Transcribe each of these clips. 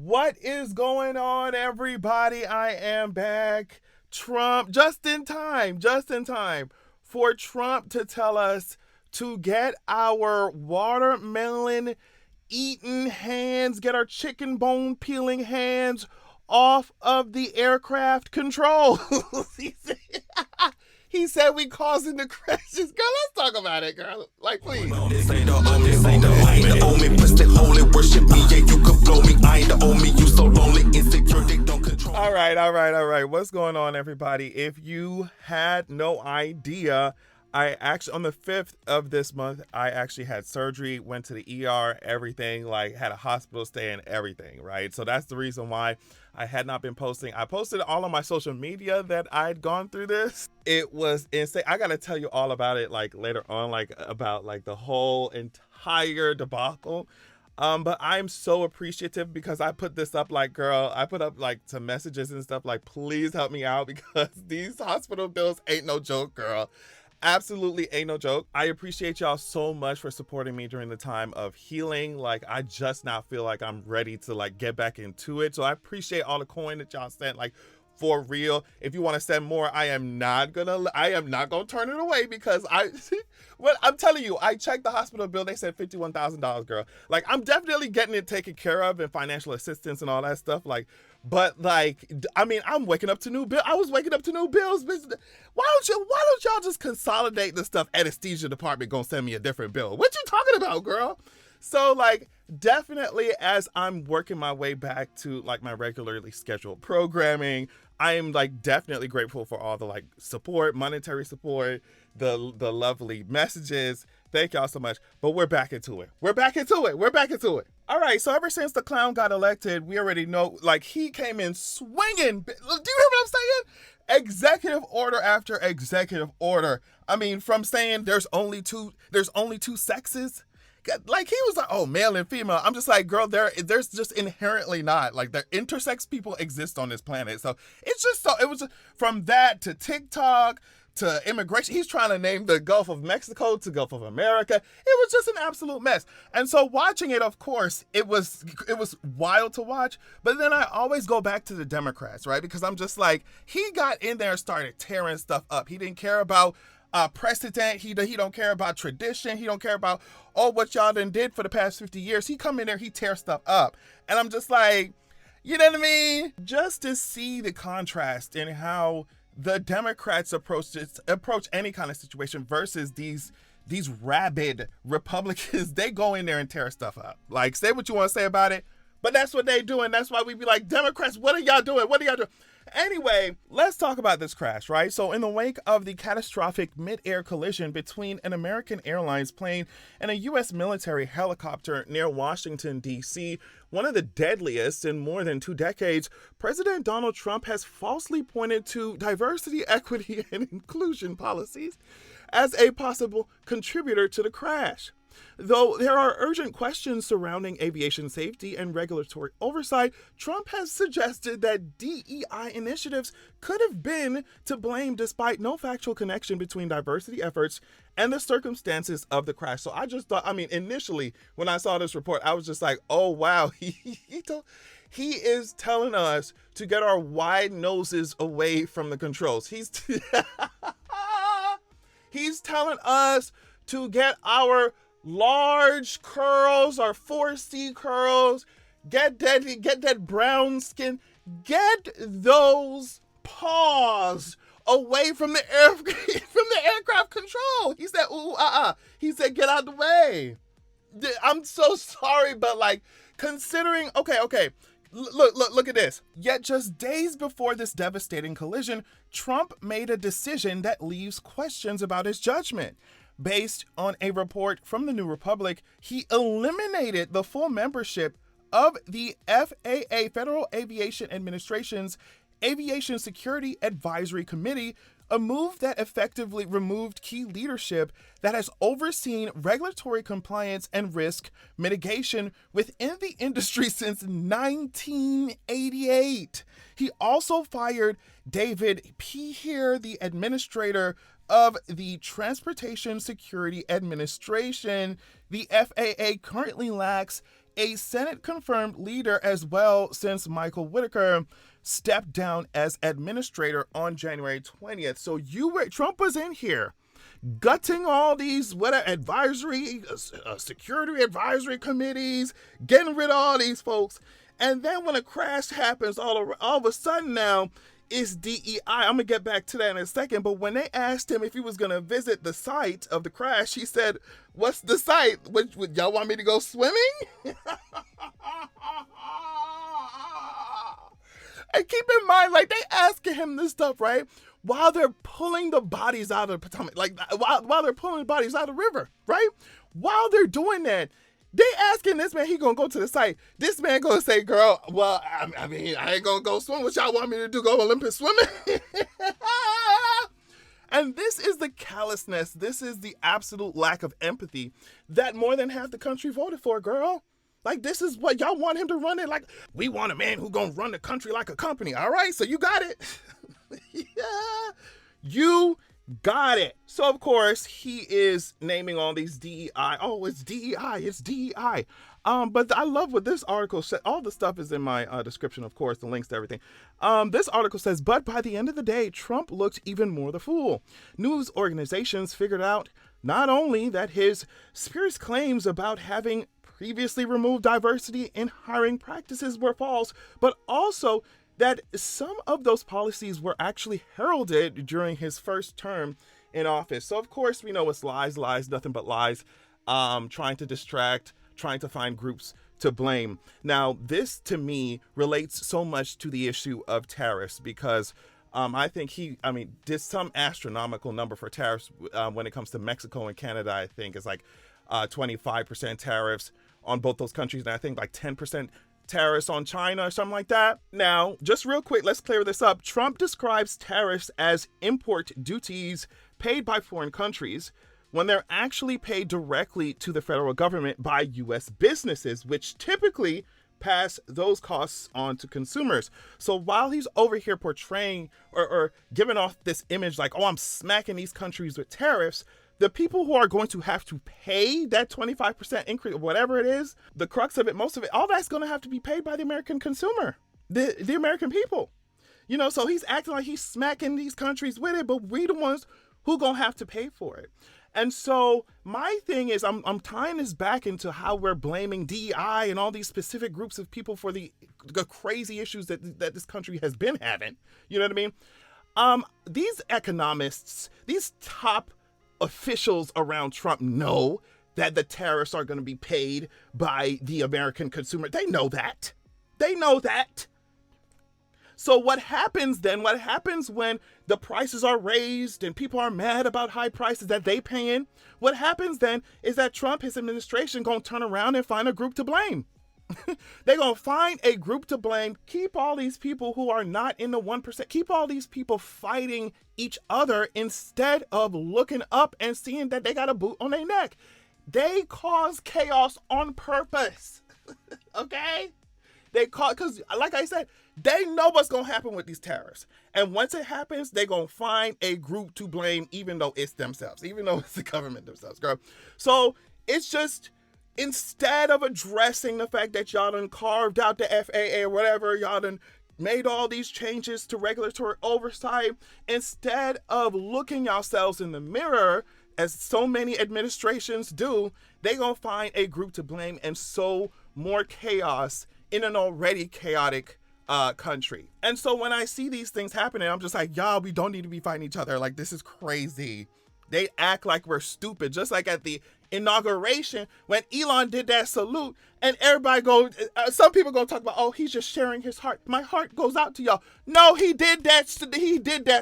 What is going on, everybody? I am back. Trump, just in time for Trump to tell us to get our watermelon eating hands, get our chicken bone peeling hands off of the aircraft controls. He said we causing the crashes. Girl, let's talk about it, girl. Like, please. This ain't the only, I ain't the only, pussy holy, worship me, yeah, you can blow me, I ain't the only, you so lonely, insecure, they don't control me. All right. What's going on, everybody? If you had no idea, I actually, on the 5th of this month, I actually had surgery, went to the ER, everything, like had a hospital stay and everything, right? So that's the reason why I had not been posting. I posted all on my social media that I'd gone through this. It was insane. I got to tell you all about it, like later on, like about like the whole entire debacle. But I'm so appreciative because I put this up like, girl, I put up like some messages and stuff like, please help me out because these hospital bills ain't no joke, girl. Absolutely ain't no joke. I appreciate y'all so much for supporting me during the time of healing. Like, I just now feel like I'm ready to like get back into it. So I appreciate all the coin that y'all sent, like, for real. If you want to send more, I am not gonna turn it away because well, I'm telling you, I checked the hospital bill. They said $51,000, girl. Like, I'm definitely getting it taken care of and financial assistance and all that stuff. Like, but like, I mean, I'm waking up to new bill. I was waking up to new bills. Why don't y'all just consolidate the stuff? Anesthesia department gonna send me a different bill. What you talking about, girl? So like, definitely as I'm working my way back to like my regularly scheduled programming, I am like definitely grateful for all the like support, monetary support, the lovely messages. Thank y'all so much. But we're back into it. All right. So ever since the clown got elected, we already know like he came in swinging. Do you hear what I'm saying? Executive order after executive order. I mean, from saying there's only two sexes. Like, he was like, oh, male and female. I'm just like, girl, there's just inherently not. Like, the intersex people exist on this planet. So it's just so, it was just, from that to TikTok to immigration. He's trying to name the Gulf of Mexico to Gulf of America. It was just an absolute mess. And so watching it, of course, it was wild to watch. But then I always go back to the Democrats, right? Because I'm just like, he got in there and started tearing stuff up. He didn't care about precedent. He don't care about tradition. He don't care about what y'all done did for the past 50 years. He come in there, he tear stuff up. And I'm just like, you know what I mean? Just to see the contrast in how the Democrats approach any kind of situation versus these rabid Republicans. They go in there and tear stuff up. Like, say what you want to say about it, but that's what they do. And that's why we be like, Democrats, what are y'all doing? Anyway, let's talk about this crash, right? So in the wake of the catastrophic mid-air collision between an American Airlines plane and a U.S. military helicopter near Washington, D.C., one of the deadliest in more than 2 decades, President Donald Trump has falsely pointed to diversity, equity, and inclusion policies as a possible contributor to the crash. Though there are urgent questions surrounding aviation safety and regulatory oversight, Trump has suggested that DEI initiatives could have been to blame despite no factual connection between diversity efforts and the circumstances of the crash. So I just thought, I mean, initially when I saw this report, I was just like, oh, wow, he is telling us to get our wide noses away from the controls. He's telling us to get our large curls, our 4C curls, get that brown skin, get those paws away from the aircraft control. He said, He said, get out the way. I'm so sorry, but like, considering, okay. Look at this. Yet just days before this devastating collision, Trump made a decision that leaves questions about his judgment. Based on a report from the New Republic, he eliminated the full membership of the FAA, Federal Aviation Administration's Aviation Security Advisory Committee, a move that effectively removed key leadership that has overseen regulatory compliance and risk mitigation within the industry since 1988. He also fired David Peher, the administrator of the Transportation Security Administration. The FAA currently lacks a Senate-confirmed leader as well, since Michael Whitaker stepped down as administrator on January 20th. So Trump was in here gutting all these advisory, security advisory committees, getting rid of all these folks. And then when a crash happens, all of a sudden now, it's DEI. I'm going to get back to that in a second. But when they asked him if he was going to visit the site of the crash, he said, "What's the site? Would y'all want me to go swimming?" And keep in mind, like, they asking him this stuff, right? While they're pulling the bodies out of the Potomac, like, while they're pulling the bodies out of the river, right? While they're doing that, they asking this man, he gonna go to the site. This man gonna say, "Girl, well, I mean, I ain't gonna go swim. What y'all want me to do? Go Olympic swimming?" And this is the callousness. This is the absolute lack of empathy that more than half the country voted for, girl. Like, this is what y'all want him to run it. Like, we want a man who gonna run the country like a company. All right, so you got it. Yeah, you got it. So, of course, he is naming all these DEI. Oh, it's DEI. It's DEI. But I love what this article said. All the stuff is in my description, of course, the links to everything. This article says, but by the end of the day, Trump looked even more the fool. News organizations figured out not only that his spurious claims about having previously removed diversity in hiring practices were false, but also that some of those policies were actually heralded during his first term in office. So, of course, we know it's lies, nothing but lies, trying to distract, trying to find groups to blame. Now, this, to me, relates so much to the issue of tariffs because I think did some astronomical number for tariffs when it comes to Mexico and Canada. I think it's like 25% tariffs on both those countries, and I think like 10% tariffs on China or something like that. Now, just real quick, let's clear this up. Trump describes tariffs as import duties paid by foreign countries when they're actually paid directly to the federal government by U.S. businesses, which typically pass those costs on to consumers. So while he's over here portraying or giving off this image like, oh, I'm smacking these countries with tariffs, the people who are going to have to pay that 25% increase, whatever it is, the crux of it, most of it, all that's going to have to be paid by the American consumer, the American people. You know, so he's acting like he's smacking these countries with it, but we the ones who going to have to pay for it. And so my thing is, I'm tying this back into how we're blaming DEI and all these specific groups of people for the crazy issues that this country has been having. You know what I mean? These economists, these top officials around Trump know that the tariffs are going to be paid by the American consumer. They know that. They know that. So what happens then? What happens when the prices are raised and people are mad about high prices that they paying? What happens then is that Trump, his administration, going to turn around and find a group to blame. They're going to find a group to blame, keep all these people who are not in the 1%, keep all these people fighting each other instead of looking up and seeing that they got a boot on their neck. They cause chaos on purpose. Okay? Because like I said, they know what's going to happen with these tariffs. And once it happens, they're going to find a group to blame, even though it's themselves, even though it's the government themselves, girl. So it's just, instead of addressing the fact that y'all done carved out the FAA or whatever, y'all done made all these changes to regulatory oversight, instead of looking yourselves in the mirror, as so many administrations do, they gonna find a group to blame and sow more chaos in an already chaotic country. And so when I see these things happening, I'm just like, y'all, we don't need to be fighting each other. Like, this is crazy. They act like we're stupid, just like at the inauguration when Elon did that salute, and everybody some people gonna talk about, oh, he's just sharing his heart. My heart goes out to y'all. No, he did that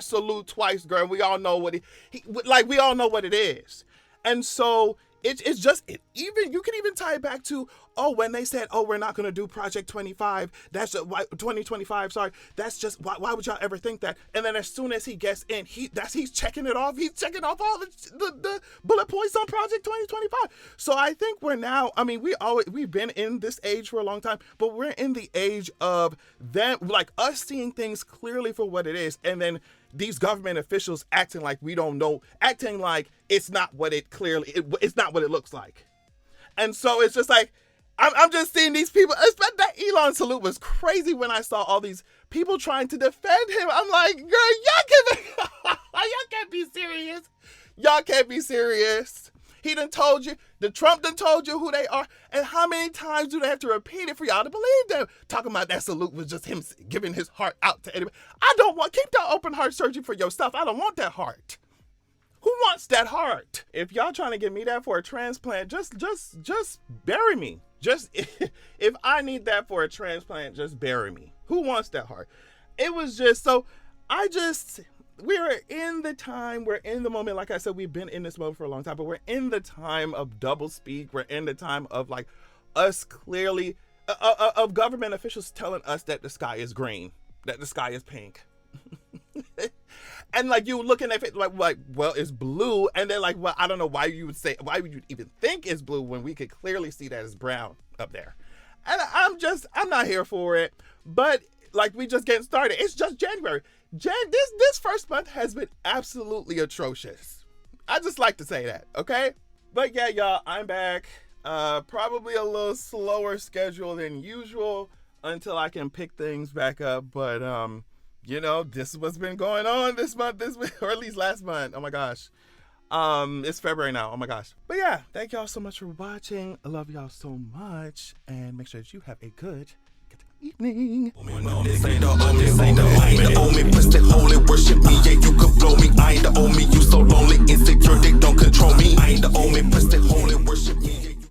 salute twice, girl. We all know we all know what it is. And so it's just, even you can even tie it back to, oh, when they said, oh, we're not going to do Project 25, that's 2025, sorry, that's just, why would y'all ever think that? And then as soon as he gets in, he's checking it off, he's checking off all the bullet points on Project 2025. So I think we're now, I mean, we've been in this age for a long time, but we're in the age of them, like us seeing things clearly for what it is, and then these government officials acting like we don't know, acting like it's not what it looks like. And so it's just like, I'm just seeing these people. That Elon salute was crazy when I saw all these people trying to defend him. I'm like, girl, y'all can't be serious. Y'all can't be serious. He done told you, the Trump done told you who they are, and how many times do they have to repeat it for y'all to believe them? Talking about that salute was just him giving his heart out to anybody. Keep that open heart surgery for yourself. I don't want that heart. Who wants that heart? If y'all trying to get me that for a transplant, just bury me. Just, if I need that for a transplant, just bury me. Who wants that heart? It was just, so we're in the moment. Like I said, we've been in this mode for a long time, but we're in the time of double speak. We're in the time of like us clearly, of government officials telling us that the sky is green, that the sky is pink. And like you looking at it like, well, it's blue. And then like, well, I don't know why you would even think it's blue when we could clearly see that it's brown up there. And I'm not here for it. But like, we just getting started. It's just January. This first month has been absolutely atrocious. I just like to say that, okay? But yeah, y'all, I'm back. Probably a little slower schedule than usual until I can pick things back up. But this is what's been going on this month, or at least last month. Oh my gosh. It's February now. Oh my gosh. But yeah, thank y'all so much for watching. I love y'all so much. And make sure that you have a good evening. This ain't the only pussy holy worship me, yeah, you can blow me. I ain't the only, you so lonely, insecure, they don't control me. I ain't the only pussy holy